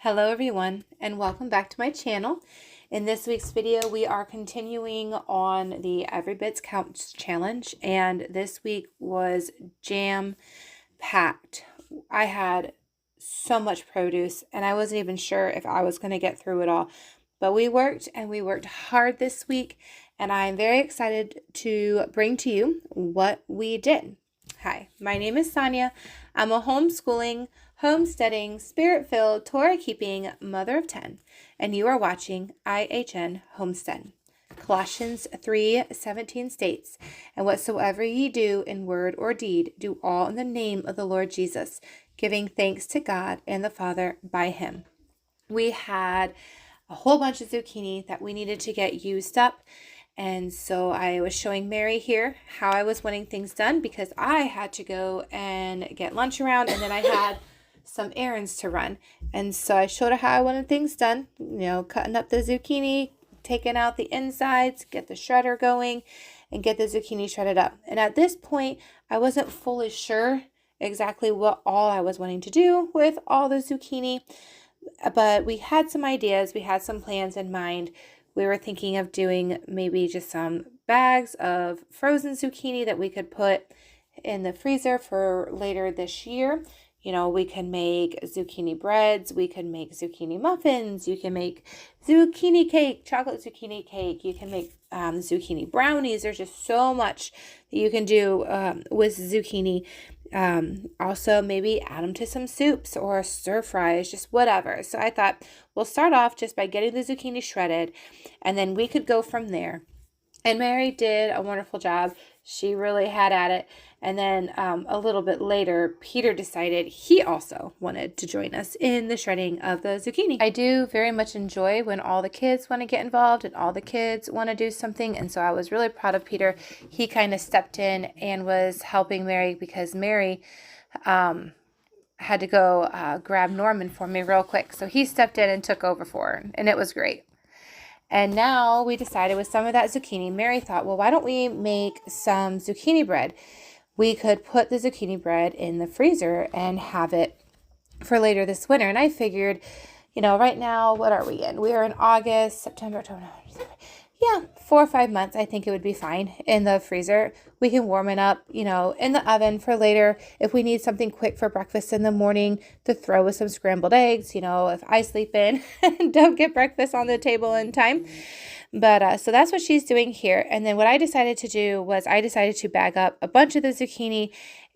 Hello everyone, and welcome back to my channel. In this week's video, we are continuing on the Every Bits Counts challenge, and this week was jam-packed. I had so much produce, and I wasn't even sure if I was going to get through it all. But we worked hard this week, and I'm very excited to bring to you what we did. Hi, my name is Sonia. I'm a homeschooling, homesteading, spirit-filled, Torah-keeping mother of 10, and you are watching IHN Homestead. Colossians 3:17 states, "And whatsoever ye do in word or deed, do all in the name of the Lord Jesus, giving thanks to God and the Father by him." We had a whole bunch of zucchini that we needed to get used up. And so I was showing Mary here how I was wanting things done because I had to go and get lunch around, and then I had some errands to run. And so I showed her how I wanted things done, cutting up the zucchini, taking out the insides, get the shredder going, and get the zucchini shredded up. And at this point, I wasn't fully sure exactly what all I was wanting to do with all the zucchini, but we had some ideas, we had some plans in mind. We were thinking of doing maybe just some bags of frozen zucchini that we could put in the freezer for later this year. We can make zucchini breads, we can make zucchini muffins, you can make zucchini cake, chocolate zucchini cake, you can make zucchini brownies. There's just so much that you can do with zucchini. Also maybe add them to some soups or stir fries, just whatever. So I thought we'll start off just by getting the zucchini shredded, and then we could go from there. And Mary did a wonderful job. She really had at it. And then a little bit later, Peter decided he also wanted to join us in the shredding of the zucchini. I do very much enjoy when all the kids want to get involved and all the kids want to do something. And so I was really proud of Peter. He kind of stepped in and was helping Mary because Mary had to go grab Norman for me real quick. So he stepped in and took over for her, and it was great. And now we decided with some of that zucchini, Mary thought, well, why don't we make some zucchini bread? We could put the zucchini bread in the freezer and have it for later this winter. And I figured, right now, what are we in? We are in August, September, October, November. Yeah, 4 or 5 months, I think it would be fine in the freezer. We can warm it up, in the oven for later. If we need something quick for breakfast in the morning to throw with some scrambled eggs, if I sleep in and don't get breakfast on the table in time. But so that's what she's doing here. And then what I decided to do was I decided to bag up a bunch of the zucchini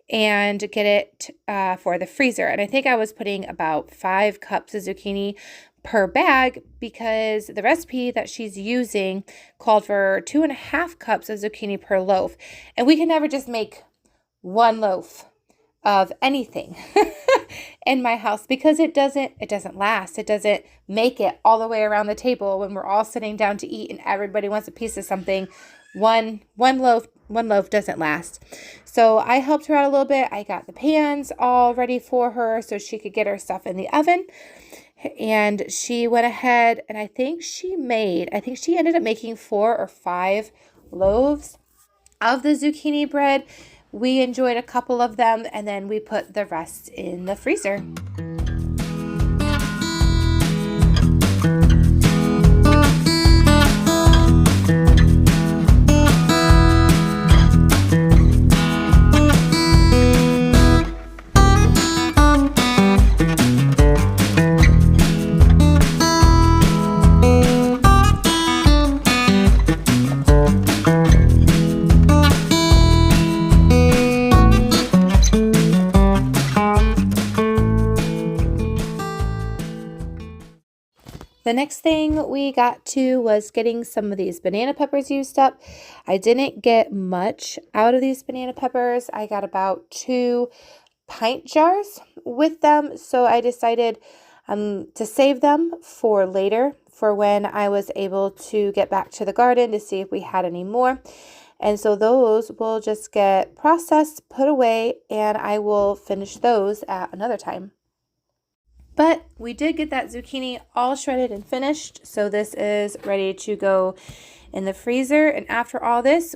and get it for the freezer. And I think I was putting about 5 cups of zucchini per bag because the recipe that she's using called for 2.5 cups of zucchini per loaf. And we can never just make one loaf of anything in my house because it doesn't last. It doesn't make it all the way around the table when we're all sitting down to eat and everybody wants a piece of something. One loaf doesn't last. So I helped her out a little bit. I got the pans all ready for her so she could get her stuff in the oven. And she went ahead and I think she ended up making 4 or 5 loaves of the zucchini bread. We enjoyed a couple of them, and then we put the rest in the freezer. The next thing we got to was getting some of these banana peppers used up. I didn't get much out of these banana peppers. I got about 2 pint jars with them. So I decided to save them for later, for when I was able to get back to the garden to see if we had any more. And so those will just get processed, put away, and I will finish those at another time. But we did get that zucchini all shredded and finished, so this is ready to go in the freezer. And after all this,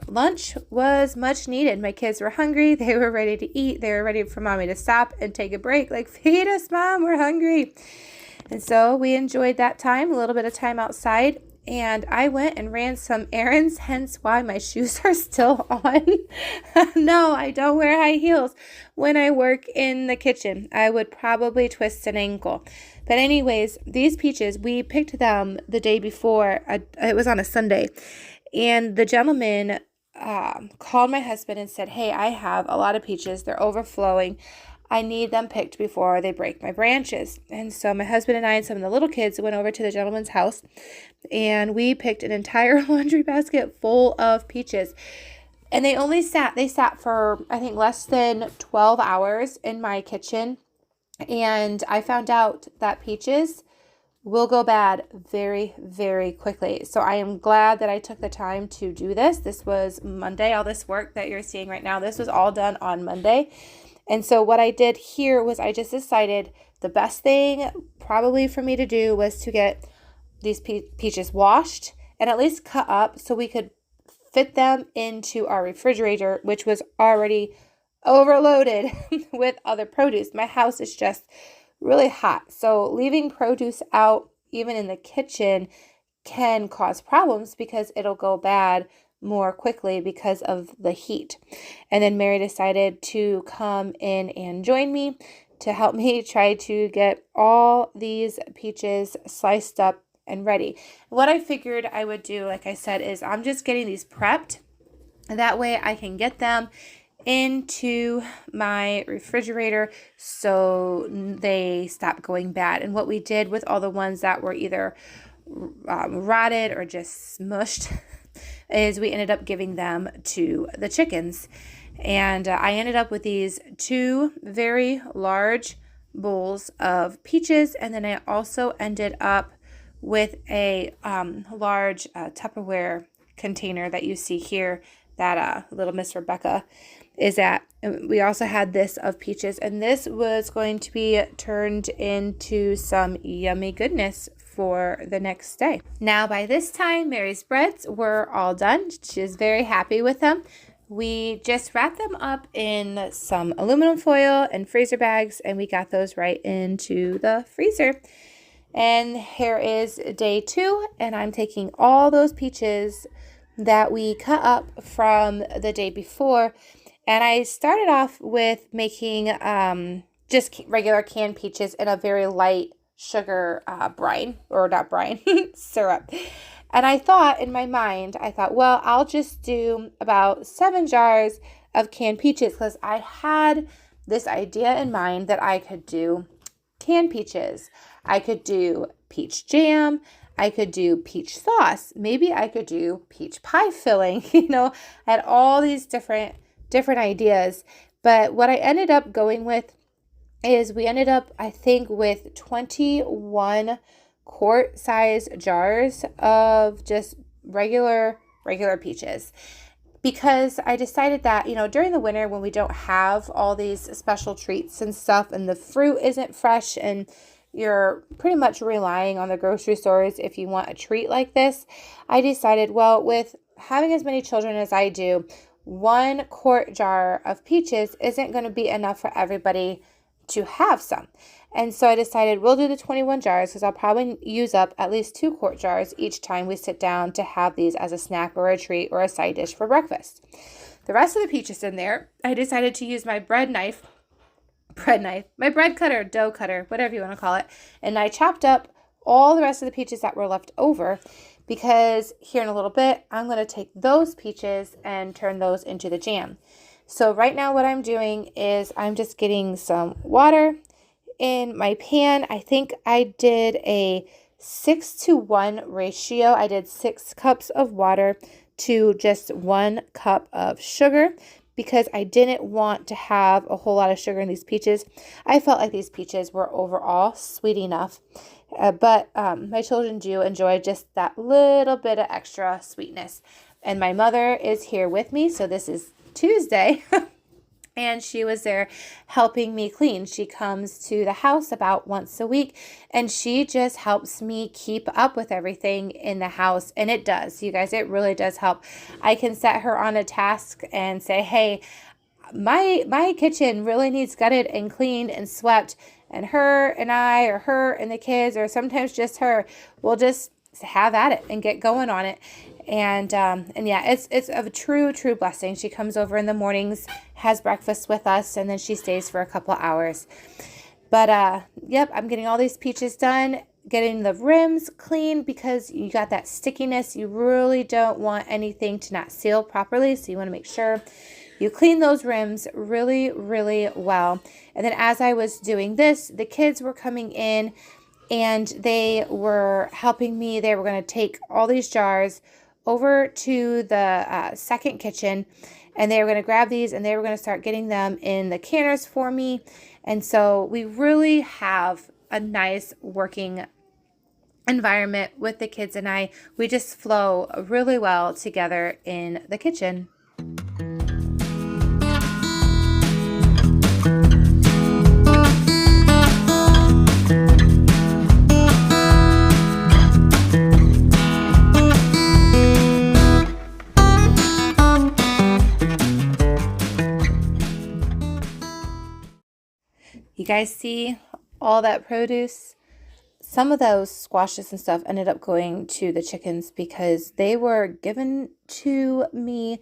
lunch was much needed. My kids were hungry. They were ready to eat. They were ready for mommy to stop and take a break. Like, feed us, Mom, we're hungry. And so we enjoyed that time, a little bit of time outside. And I went and ran some errands, hence why my shoes are still on. No, I don't wear high heels when I work in the kitchen. I would probably twist an ankle. But anyways, these peaches, we picked them the day before. It was on a Sunday. And the gentleman called my husband and said, hey, I have a lot of peaches. They're overflowing. I need them picked before they break my branches. And so my husband and I and some of the little kids went over to the gentleman's house, and we picked an entire laundry basket full of peaches. And they sat for, I think, less than 12 hours in my kitchen. And I found out that peaches will go bad very, very quickly. So I am glad that I took the time to do this. This was Monday. All this work that you're seeing right now, this was all done on Monday. And so what I did here was I just decided the best thing probably for me to do was to get these peaches washed and at least cut up so we could fit them into our refrigerator, which was already overloaded with other produce. My house is just really hot. So leaving produce out even in the kitchen can cause problems because it'll go bad more quickly because of the heat. And then Mary decided to come in and join me to help me try to get all these peaches sliced up and ready. What I figured I would do, like I said, is I'm just getting these prepped. That way I can get them into my refrigerator so they stop going bad. And what we did with all the ones that were either rotted or just smushed is we ended up giving them to the chickens. And I ended up with these 2 very large bowls of peaches. And then I also ended up with a large Tupperware container that you see here that little Miss Rebecca is at. And we also had this of peaches. And this was going to be turned into some yummy goodness for the next day. Now, by this time, Mary's breads were all done. She was very happy with them. We just wrapped them up in some aluminum foil and freezer bags, and we got those right into the freezer. And here is day 2, and I'm taking all those peaches that we cut up from the day before, and I started off with making just regular canned peaches in a very light sugar syrup. And I thought in my mind, well, I'll just do about 7 jars of canned peaches because I had this idea in mind that I could do canned peaches. I could do peach jam. I could do peach sauce. Maybe I could do peach pie filling. I had all these different ideas. But what I ended up going with is we ended up, I think, with 21 quart size jars of just regular peaches. Because I decided that, during the winter when we don't have all these special treats and stuff and the fruit isn't fresh and you're pretty much relying on the grocery stores if you want a treat like this, I decided, well, with having as many children as I do, 1 quart jar of peaches isn't going to be enough for everybody to have some. And so I decided we'll do the 21 jars because I'll probably use up at least 2 quart jars each time we sit down to have these as a snack or a treat or a side dish for breakfast. The rest of the peaches in there, I decided to use my my bread cutter, dough cutter, whatever you want to call it. And I chopped up all the rest of the peaches that were left over because here in a little bit, I'm going to take those peaches and turn those into the jam. So right now what I'm doing is I'm just getting some water in my pan. I think I did a 6-to-1 ratio. I did 6 cups of water to just 1 cup of sugar because I didn't want to have a whole lot of sugar in these peaches. I felt like these peaches were overall sweet enough, but my children do enjoy just that little bit of extra sweetness. And my mother is here with me, so this is Tuesday. and she was there helping me clean. She comes to the house about once a week, and she just helps me keep up with everything in the house. And it does, you guys, it really does help. I can set her on a task and say, hey, my kitchen really needs gutted and cleaned and swept, and her and I, or her and the kids, or sometimes just her, will just have at it and get going on it. And yeah, it's a true blessing. She comes over in the mornings, has breakfast with us, and then she stays for a couple hours. But yep, I'm getting all these peaches done, getting the rims clean, because you got that stickiness. You really don't want anything to not seal properly, so you want to make sure you clean those rims really well. And then as I was doing this, the kids were coming in and they were helping me. They were going to take all these jars over to the second kitchen, and they were going to grab these and they were going to start getting them in the canners for me. And so we really have a nice working environment with the kids and I. We just flow really well together in the kitchen. You guys see all that produce? Some of those squashes and stuff ended up going to the chickens because they were given to me.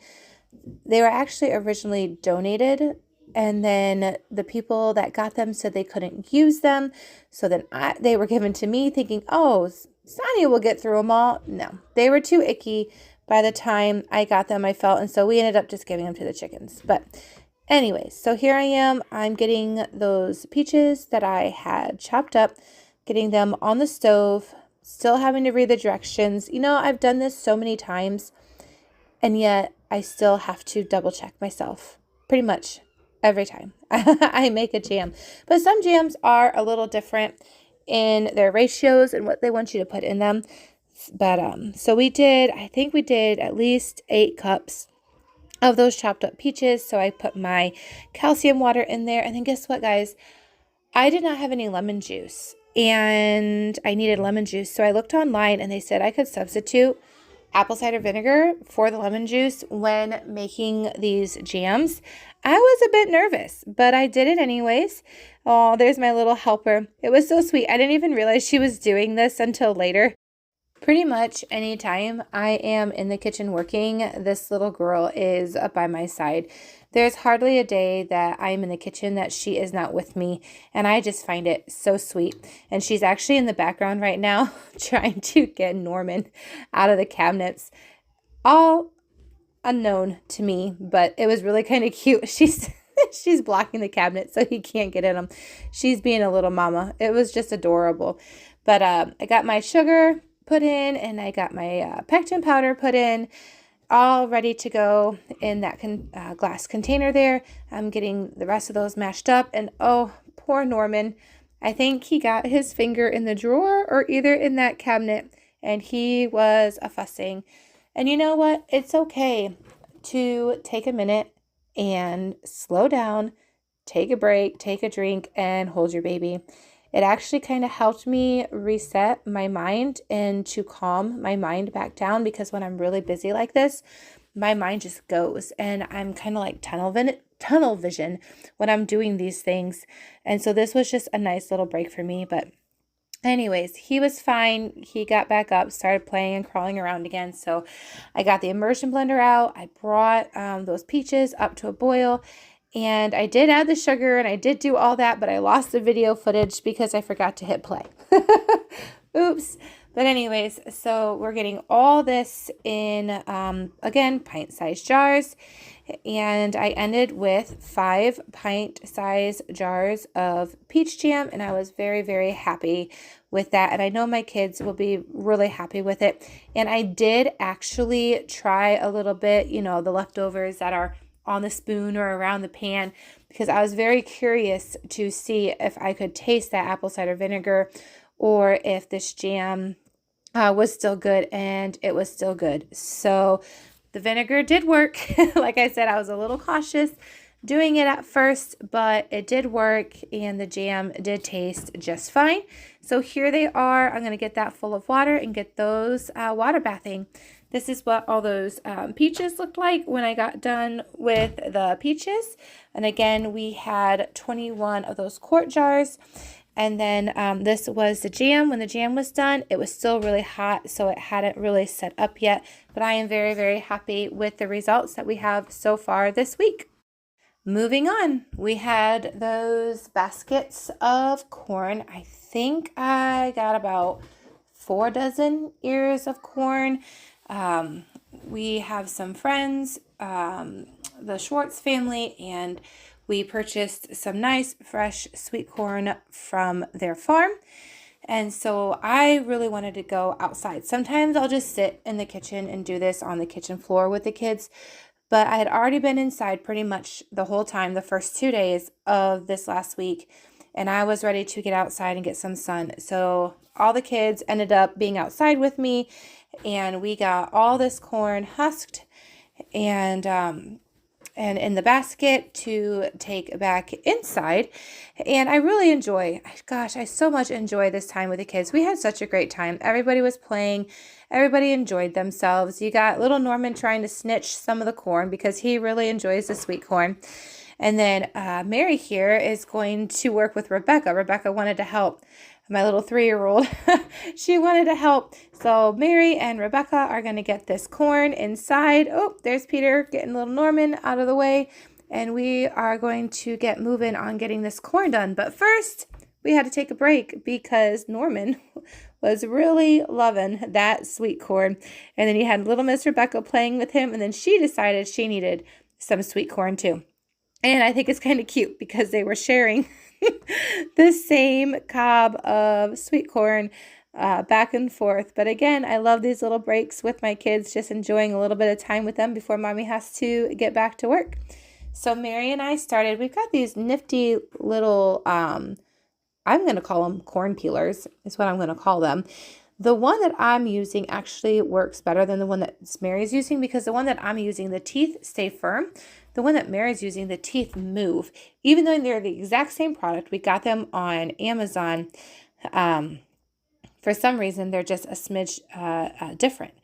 They were actually originally donated, and then the people that got them said they couldn't use them. So then they were given to me thinking, oh, Sonia will get through them all. No, they were too icky by the time I got them, I felt. And so we ended up just giving them to the chickens. But anyways, so here I am. I'm getting those peaches that I had chopped up, getting them on the stove, still having to read the directions. You know, I've done this so many times, and yet I still have to double check myself pretty much every time I make a jam. But some jams are a little different in their ratios and what they want you to put in them. But so I think we did at least 8 cups of those chopped up peaches. So I put my calcium water in there. And then guess what, guys? I did not have any lemon juice, and I needed lemon juice. So I looked online and they said I could substitute apple cider vinegar for the lemon juice when making these jams. I was a bit nervous, but I did it anyways. Oh, there's my little helper. It was so sweet. I didn't even realize she was doing this until later. Pretty much anytime I am in the kitchen working, this little girl is up by my side. There's hardly a day that I'm in the kitchen that she is not with me, and I just find it so sweet. And she's actually in the background right now trying to get Norman out of the cabinets. All unknown to me, but it was really kind of cute. She's blocking the cabinet so he can't get in them. She's being a little mama. It was just adorable. But I got my sugar put in, and I got my pectin powder put in, all ready to go in that glass container there. I'm getting the rest of those mashed up, and oh, poor Norman. I think he got his finger in the drawer or either in that cabinet, and he was a fussing. And you know what? It's okay to take a minute and slow down, take a break, take a drink, and hold your baby. It actually kind of helped me reset my mind and to calm my mind back down, because when I'm really busy like this, my mind just goes, and I'm kind of like tunnel vision when I'm doing these things. And so this was just a nice little break for me. But anyways, he was fine. He got back up, started playing and crawling around again. So I got the immersion blender out. I brought those peaches up to a boil. And I did add the sugar and I did do all that, but I lost the video footage because I forgot to hit play. Oops. But anyways, so we're getting all this in, again, pint-sized jars. And I ended with 5 pint-sized jars of peach jam. And I was very happy with that. And I know my kids will be really happy with it. And I did actually try a little bit, the leftovers that are on the spoon or around the pan, because I was very curious to see if I could taste that apple cider vinegar or if this jam was still good, and it was still good. So the vinegar did work. Like I said, I was a little cautious, doing it at first, but it did work and the jam did taste just fine. So here they are. I'm going to get that full of water and get those water bathing. This is what all those peaches looked like when I got done with the peaches. And again, we had 21 of those quart jars. And then this was the jam. When the jam was done, it was still really hot, so it hadn't really set up yet. But I am very, very happy with the results that we have so far this week. Moving on, we had those baskets of corn. I think I got about 4 dozen ears of corn. We have some friends, the Schwartz family, and we purchased some nice fresh sweet corn from their farm. And so I really wanted to go outside. Sometimes I'll just sit in the kitchen and do this on the kitchen floor with the kids. But I had already been inside pretty much the whole time, the first 2 days of this last week. And I was ready to get outside and get some sun. So all the kids ended up being outside with me. And we got all this corn husked and in the basket to take back inside. And I really enjoy, gosh, I so much enjoy this time with the kids. We had such a great time. Everybody was playing. Everybody enjoyed themselves. You got little Norman trying to snitch some of the corn because he really enjoys the sweet corn. And then Mary here is going to work with Rebecca. Rebecca wanted to help. My little 3-year-old, she wanted to help. So Mary and Rebecca are going to get this corn inside. Oh, there's Peter getting little Norman out of the way. And we are going to get moving on getting this corn done. But first, we had to take a break because Norman was really loving that sweet corn. And then he had little Miss Rebecca playing with him. And then she decided she needed some sweet corn too. And I think it's kind of cute because they were sharing the same cob of sweet corn back and forth. But again, I love these little breaks with my kids, just enjoying a little bit of time with them before mommy has to get back to work. So Mary and I started, we've got these nifty little, I'm going to call them corn peelers, is what I'm going to call them. The one that I'm using actually works better than the one that Mary's using because the one that I'm using, the teeth stay firm. The one that Mary's using, the teeth move. Even though they're the exact same product, we got them on Amazon. For some reason, they're just a smidge different.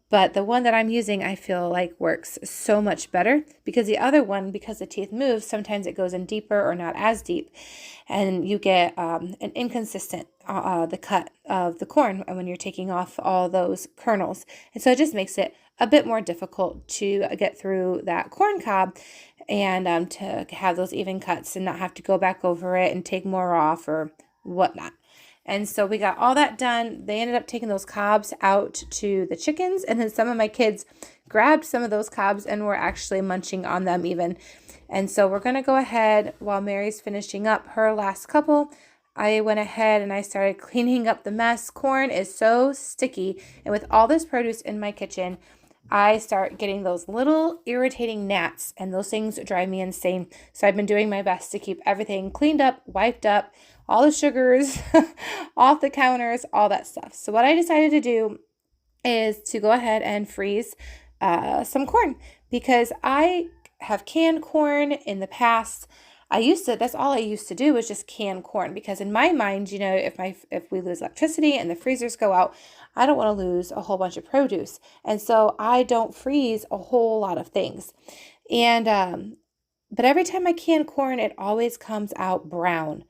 But the one that I'm using, I feel like works so much better because the other one, because the teeth move, sometimes it goes in deeper or not as deep. And you get an inconsistent, the cut of the corn when you're taking off all those kernels. And so it just makes it a bit more difficult to get through that corn cob and to have those even cuts and not have to go back over it and take more off or whatnot. And so we got all that done. They ended up taking those cobs out to the chickens. And then some of my kids grabbed some of those cobs and were actually munching on them even. And so we're going to go ahead while Mary's finishing up her last couple. I went ahead and I started cleaning up the mess. Corn is so sticky. And with all this produce in my kitchen, I start getting those little irritating gnats, and those things drive me insane. So I've been doing my best to keep everything cleaned up, wiped up, all the sugars off the counters, all that stuff. So what I decided to do is to go ahead and freeze some corn because I have canned corn in the past. That's all I used to do was just can corn because in my mind, you know, if we lose electricity and the freezers go out, I don't want to lose a whole bunch of produce. And so I don't freeze a whole lot of things. And, but every time I can corn, it always comes out brown.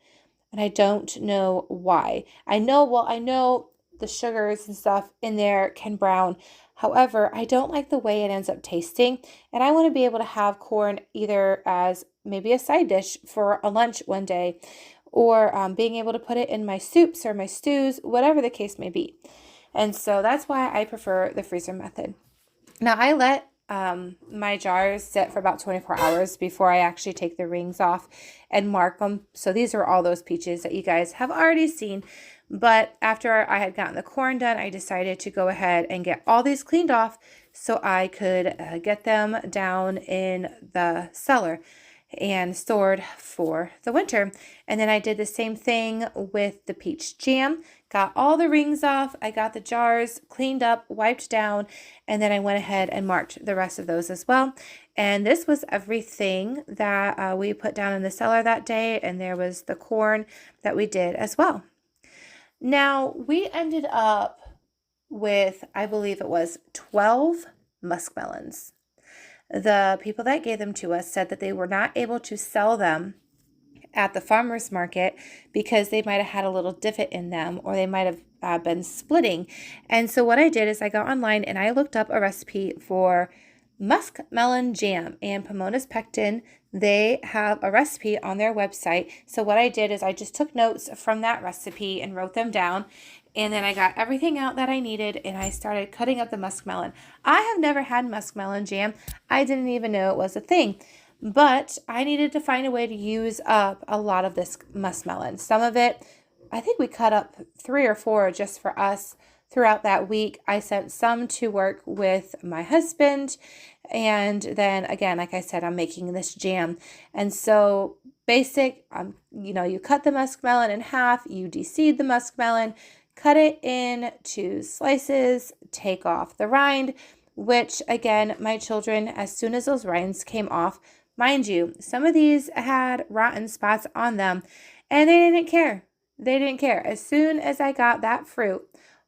And I don't know why. I know the sugars and stuff in there can brown. However, I don't like the way it ends up tasting. And I want to be able to have corn either as maybe a side dish for a lunch one day or being able to put it in my soups or my stews, whatever the case may be. And so that's why I prefer the freezer method. Now I let my jars sit for about 24 hours before I actually take the rings off and mark them. So these are all those peaches that you guys have already seen. But after I had gotten the corn done, I decided to go ahead and get all these cleaned off so I could get them down in the cellar. and stored for the winter. And then I did the same thing with the peach jam. Got all the rings off. I got the jars cleaned up, wiped down, and then I went ahead and marked the rest of those as well. And this was everything that we put down in the cellar that day, and there was the corn that we did as well. Now, we ended up with, I believe it was 12 muskmelons. The people that gave them to us said that they were not able to sell them at the farmer's market because they might have had a little divot in them, or they might have been splitting. And so what I did is I got online and I looked up a recipe for muskmelon jam, and Pomona's Pectin, they have a recipe on their website. So what I did is I just took notes from that recipe and wrote them down. And then I got everything out that I needed, and I started cutting up the muskmelon. I have never had muskmelon jam. I didn't even know it was a thing. But I needed to find a way to use up a lot of this muskmelon. Some of it, I think we cut up 3 or 4 just for us throughout that week. I sent some to work with my husband. And then again, like I said, I'm making this jam. And so basic, you cut the muskmelon in half, you de-seed the muskmelon, cut it into slices, take off the rind, which again, my children, as soon as those rinds came off, mind you, some of these had rotten spots on them, and they didn't care. They didn't care. As soon as I got that fruit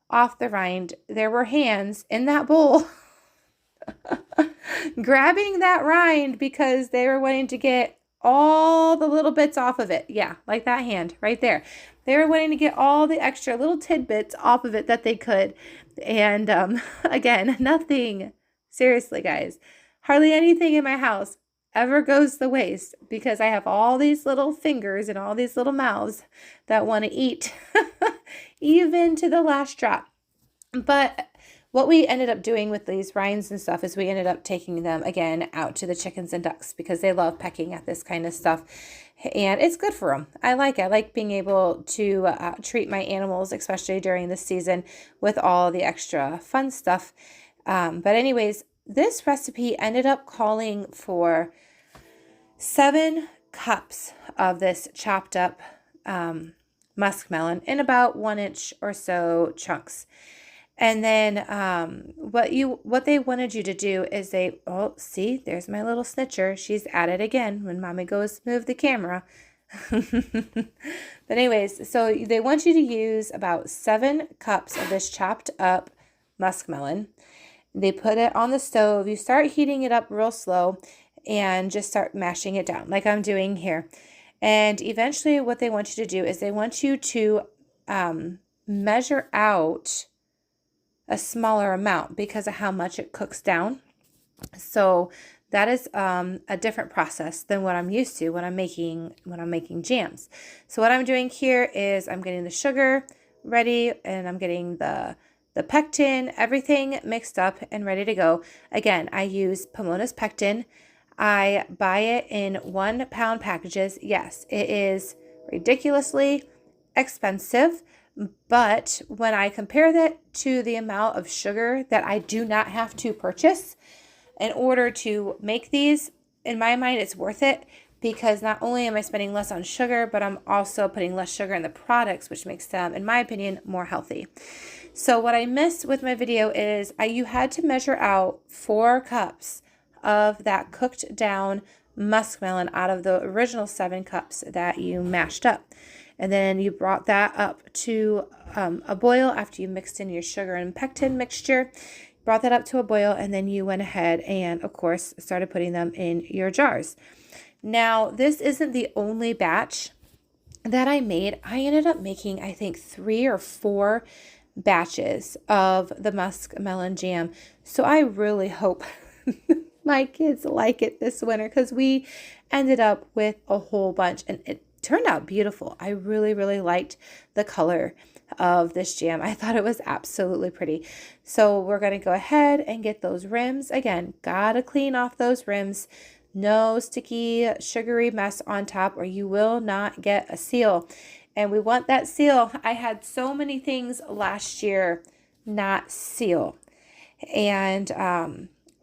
off the rind, there were hands in that bowl grabbing that rind because they were wanting to get all the little bits off of it. Yeah, like that hand right there. They were wanting to get all the extra little tidbits off of it that they could. And again, nothing, seriously guys, hardly anything in my house ever goes to waste because I have all these little fingers and all these little mouths that want to eat even to the last drop. But what we ended up doing with these rinds and stuff is we ended up taking them again out to the chickens and ducks because they love pecking at this kind of stuff. And it's good for them. I like being able to treat my animals, especially during this season, with all the extra fun stuff. But anyways, this recipe ended up calling for 7 cups of this chopped up muskmelon in about 1-inch or so chunks. And then what they wanted you to do is see, there's my little snitcher. She's at it again when mommy goes move the camera. But anyways, so they want you to use about 7 cups of this chopped up muskmelon. They put it on the stove. You start heating it up real slow and just start mashing it down like I'm doing here. And eventually what they want you to do is they want you to measure out a smaller amount because of how much it cooks down. So that is a different process than what I'm used to when I'm making jams. So what I'm doing here is I'm getting the sugar ready, and I'm getting the pectin, everything mixed up and ready to go. Again, I use Pomona's Pectin. I buy it in 1-pound packages. Yes, it is ridiculously expensive, but when I compare that to the amount of sugar that I do not have to purchase in order to make these, in my mind, it's worth it because not only am I spending less on sugar, but I'm also putting less sugar in the products, which makes them, in my opinion, more healthy. So what I missed with my video is you had to measure out 4 cups of that cooked down muskmelon out of the original 7 cups that you mashed up. And then you brought that up to a boil after you mixed in your sugar and pectin mixture. Brought that up to a boil, and then you went ahead and, of course, started putting them in your jars. Now, this isn't the only batch that I made. I ended up making, I think, 3 or 4 batches of the muskmelon jam. So I really hope my kids like it this winter because we ended up with a whole bunch, and it turned out beautiful. I really, really liked the color of this jam. I thought it was absolutely pretty. So we're going to go ahead and get those rims. Again, gotta clean off those rims. No sticky, sugary mess on top or you will not get a seal. And we want that seal. I had so many things last year not seal. And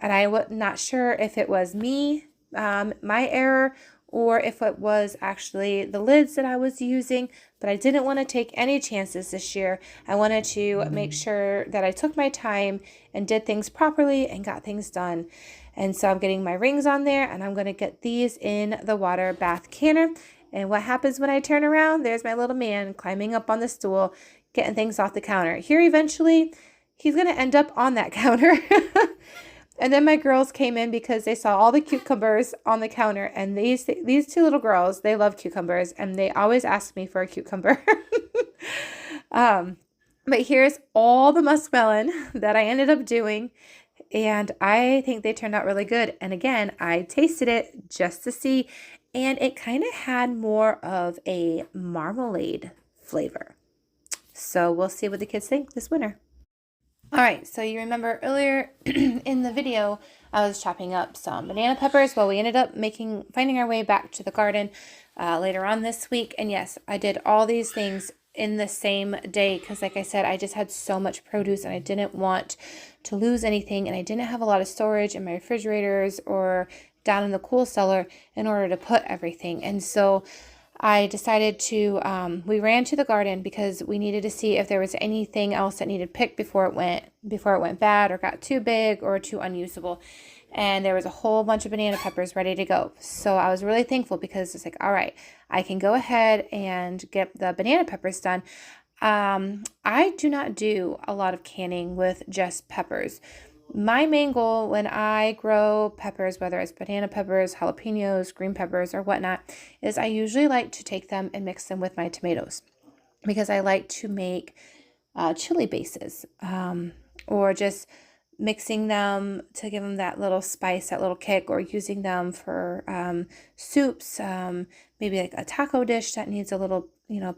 I was not sure if it was me, my error, or if it was actually the lids that I was using, but I didn't want to take any chances this year. I wanted to make sure that I took my time and did things properly and got things done. And so I'm getting my rings on there, and I'm going to get these in the water bath canner. And what happens when I turn around? There's my little man climbing up on the stool, getting things off the counter. Here eventually, he's going to end up on that counter. And then my girls came in because they saw all the cucumbers on the counter. And these two little girls, they love cucumbers, and they always ask me for a cucumber. But here's all the muskmelon that I ended up doing. And I think they turned out really good. And again, I tasted it just to see. And it kind of had more of a marmalade flavor. So we'll see what the kids think this winter. All right, so you remember earlier in the video, I was chopping up some banana peppers. Well, we ended up finding our way back to the garden later on this week. And yes, I did all these things in the same day because, like I said, I just had so much produce and I didn't want to lose anything. And I didn't have a lot of storage in my refrigerators or down in the cool cellar in order to put everything. And so I decided to, we ran to the garden because we needed to see if there was anything else that needed picked before it went bad or got too big or too unusable. And there was a whole bunch of banana peppers ready to go. So I was really thankful because it's like, all right, I can go ahead and get the banana peppers done. I do not do a lot of canning with just peppers. My main goal when I grow peppers, whether it's banana peppers, jalapenos, green peppers, or whatnot, is I usually like to take them and mix them with my tomatoes because I like to make chili bases or just mixing them to give them that little spice, that little kick, or using them for soups, maybe like a taco dish that needs a little,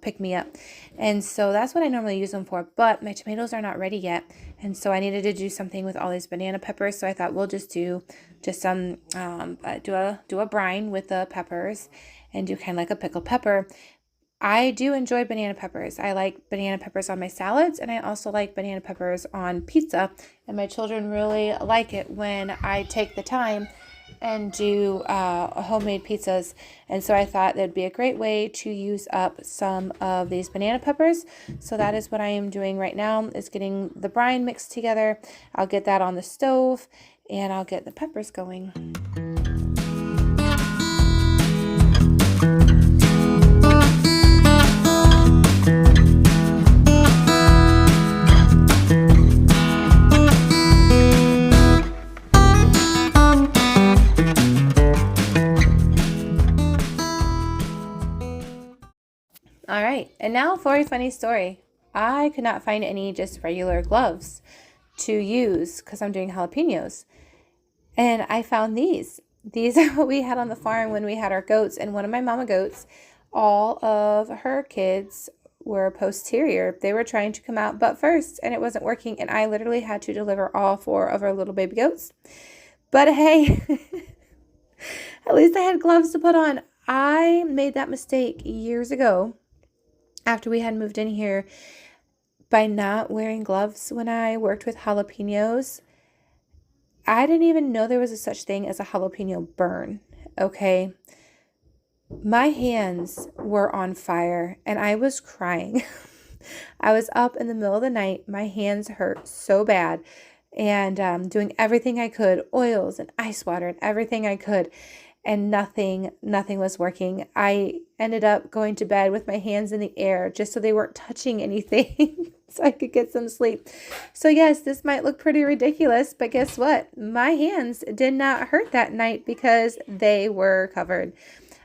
pick me up. And so that's what I normally use them for. But my tomatoes are not ready yet. And so I needed to do something with all these banana peppers. So I thought we'll just do some, do a brine with the peppers and do kind of like a pickled pepper. I do enjoy banana peppers. I like banana peppers on my salads, and I also like banana peppers on pizza. And my children really like it when I take the time and do homemade pizzas. And so I thought that'd be a great way to use up some of these banana peppers. So that is what I am doing right now, is getting the brine mixed together. I'll get that on the stove, and I'll get the peppers going. All right, and now for a funny story. I could not find any just regular gloves to use because I'm doing jalapenos. And I found these. These are what we had on the farm when we had our goats. And one of my mama goats, all of her kids were posterior. They were trying to come out butt first, and it wasn't working. And I literally had to deliver all 4 of our little baby goats. But hey, at least I had gloves to put on. I made that mistake years ago after we had moved in here by not wearing gloves when I worked with jalapenos. I didn't even know there was a such thing as a jalapeno burn, okay? My hands were on fire and I was crying. I was up in the middle of the night. My hands hurt so bad, and doing everything I could, oils and ice water and everything I could. And nothing was working. I ended up going to bed with my hands in the air just so they weren't touching anything so I could get some sleep. So yes, this might look pretty ridiculous, but guess what? My hands did not hurt that night because they were covered.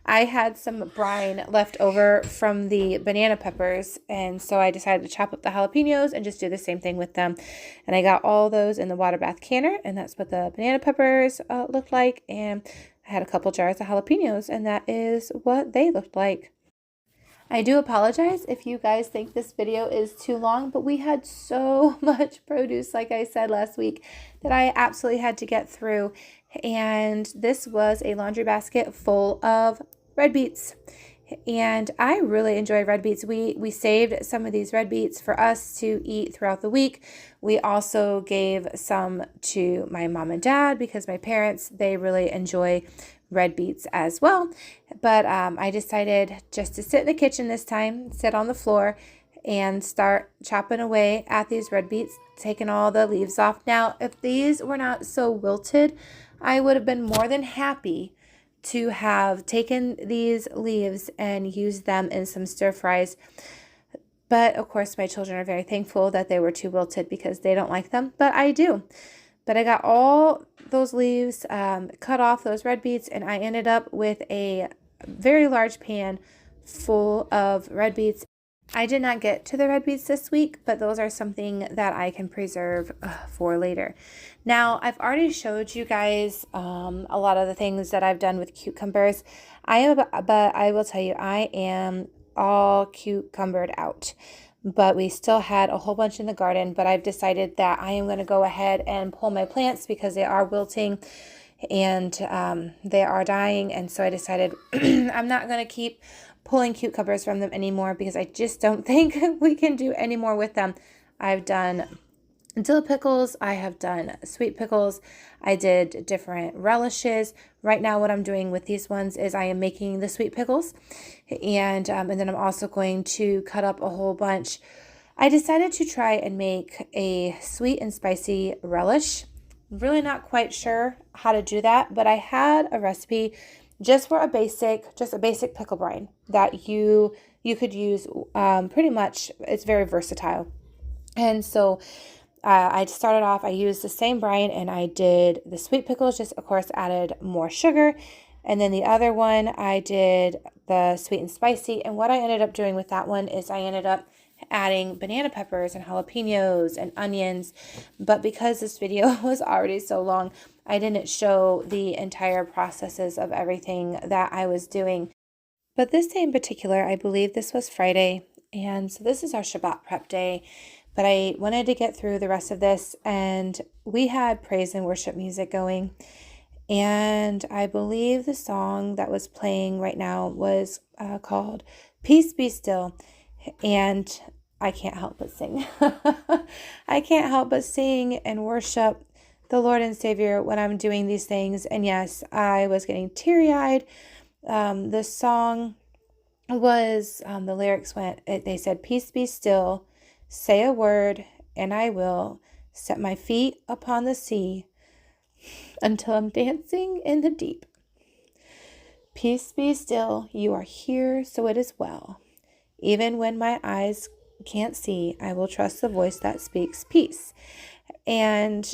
I had some brine left over from the banana peppers, and so I decided to chop up the jalapenos and just do the same thing with them. And I got all those in the water bath canner, and that's what the banana peppers looked like. And I had a couple jars of jalapenos, and that is what they looked like. I do apologize if you guys think this video is too long, but we had so much produce, like I said last week, that I absolutely had to get through. And this was a laundry basket full of red beets. And I really enjoy red beets. We saved some of these red beets for us to eat throughout the week. We also gave some to my mom and dad because my parents, they really enjoy red beets as well. But I decided just to sit in the kitchen this time, sit on the floor, and start chopping away at these red beets, taking all the leaves off. Now, if these were not so wilted, I would have been more than happy to have taken these leaves and used them in some stir fries. But of course, my children are very thankful that they were too wilted because they don't like them, but I do. But I got all those leaves, cut off those red beets, and I ended up with a very large pan full of red beets. I did not get to the red beets this week, but those are something that I can preserve for later. Now, I've already showed you guys a lot of the things that I've done with cucumbers. But I will tell you, I am all cucumbered out. But we still had a whole bunch in the garden, but I've decided that I am going to go ahead and pull my plants because they are wilting and they are dying. And so I decided I'm not going to keep pulling cucumbers from them anymore because I just don't think we can do any more with them. I've done dill pickles, I have done sweet pickles, I did different relishes. Right now what I'm doing with these ones is I am making the sweet pickles, and then I'm also going to cut up a whole bunch. I decided to try and make a sweet and spicy relish. Really not quite sure how to do that, but I had a recipe just for a basic pickle brine that you could use pretty much. It's very versatile. And so I started off, I used the same brine and I did the sweet pickles, just of course added more sugar. And then the other one, I did the sweet and spicy. And what I ended up doing with that one is I ended up adding banana peppers and jalapeños and onions. But because this video was already so long, I didn't show the entire processes of everything that I was doing. But this day in particular, I believe this was Friday. And so this is our Shabbat prep day. But I wanted to get through the rest of this, and we had praise and worship music going. And I believe the song that was playing right now was called Peace Be Still. And I can't help but sing. I can't help but sing and worship the Lord and Savior when I'm doing these things. And yes, I was getting teary-eyed. The song was, the lyrics they said, peace be still. Say a word, and I will set my feet upon the sea until I'm dancing in the deep. Peace be still, you are here, so it is well. Even when my eyes can't see, I will trust the voice that speaks peace. And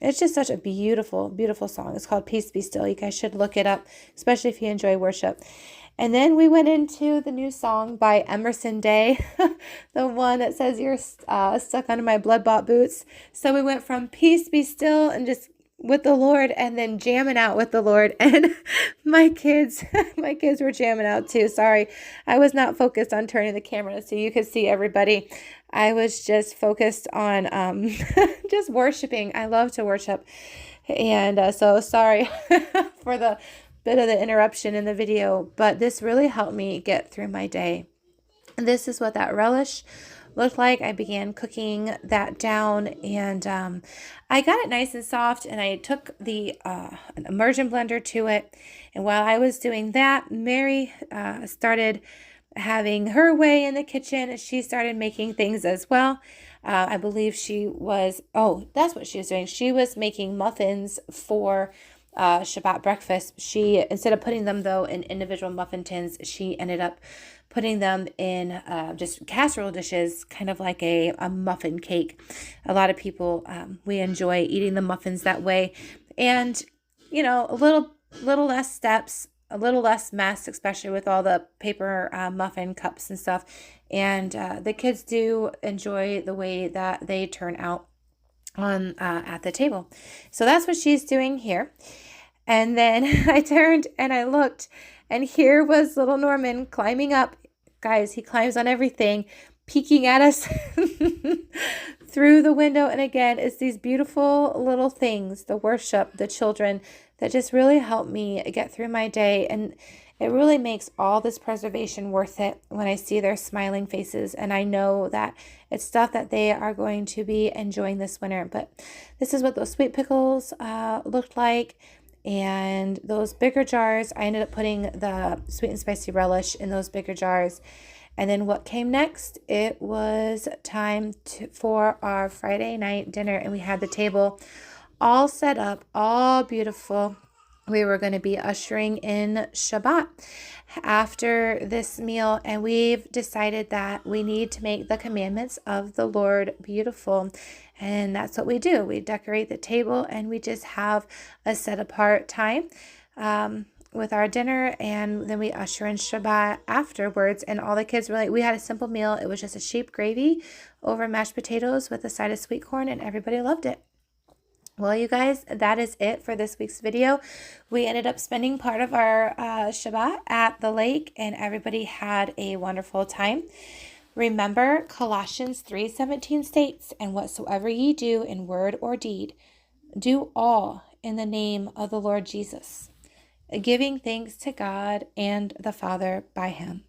it's just such a beautiful, beautiful song. It's called Peace Be Still. You guys should look it up, especially if you enjoy worship. And then we went into the new song by Emerson Day, the one that says you're stuck under my blood-bought boots. So we went from Peace Be Still and just with the Lord, and then jamming out with the Lord. And my kids were jamming out too. Sorry, I was not focused on turning the camera so you could see everybody. I was just focused on just worshiping. I love to worship. And so sorry for the bit of the interruption in the video, but this really helped me get through my day. And this is what that relish looked like. I began cooking that down, and I got it nice and soft, and I took the immersion blender to it. And while I was doing that, Mary started having her way in the kitchen. She started making things as well. I believe that's what she was doing. She was making muffins for Shabbat breakfast. She, instead of putting them though in individual muffin tins, she ended up putting them in just casserole dishes, kind of like a muffin cake. A lot of people, we enjoy eating the muffins that way. And, a little less steps, a little less mess, especially with all the paper muffin cups and stuff. And the kids do enjoy the way that they turn out on at the table. So that's what she's doing here. And then I turned and I looked, and here was little Norman climbing up. Guys, he climbs on everything, peeking at us through the window. And again, it's these beautiful little things, the worship, the children, that just really help me get through my day. And it really makes all this preservation worth it when I see their smiling faces. And I know that it's stuff that they are going to be enjoying this winter. But this is what those sweet pickles looked like. And those bigger jars, I ended up putting the sweet and spicy relish in those bigger jars. And then what came next? It was time for our Friday night dinner, and we had the table all set up, all beautiful. We were going to be ushering in Shabbat after this meal, and we've decided that we need to make the commandments of the Lord beautiful. And that's what we do. We decorate the table and we just have a set apart time with our dinner, and then we usher in Shabbat afterwards. And all the kids were like, we had a simple meal. It was just a sheep gravy over mashed potatoes with a side of sweet corn, and everybody loved it. Well, you guys, that is it for this week's video. We ended up spending part of our Shabbat at the lake, and everybody had a wonderful time. Remember, Colossians 3:17 states, and whatsoever ye do in word or deed, do all in the name of the Lord Jesus, giving thanks to God and the Father by him.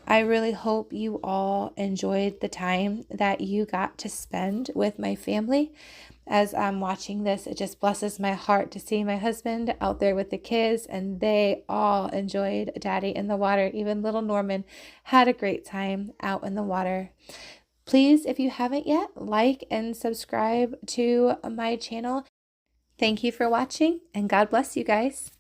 I really hope you all enjoyed the time that you got to spend with my family. As I'm watching this, it just blesses my heart to see my husband out there with the kids, and they all enjoyed Daddy in the water. Even little Norman had a great time out in the water. Please, if you haven't yet, like and subscribe to my channel. Thank you for watching, and God bless you guys.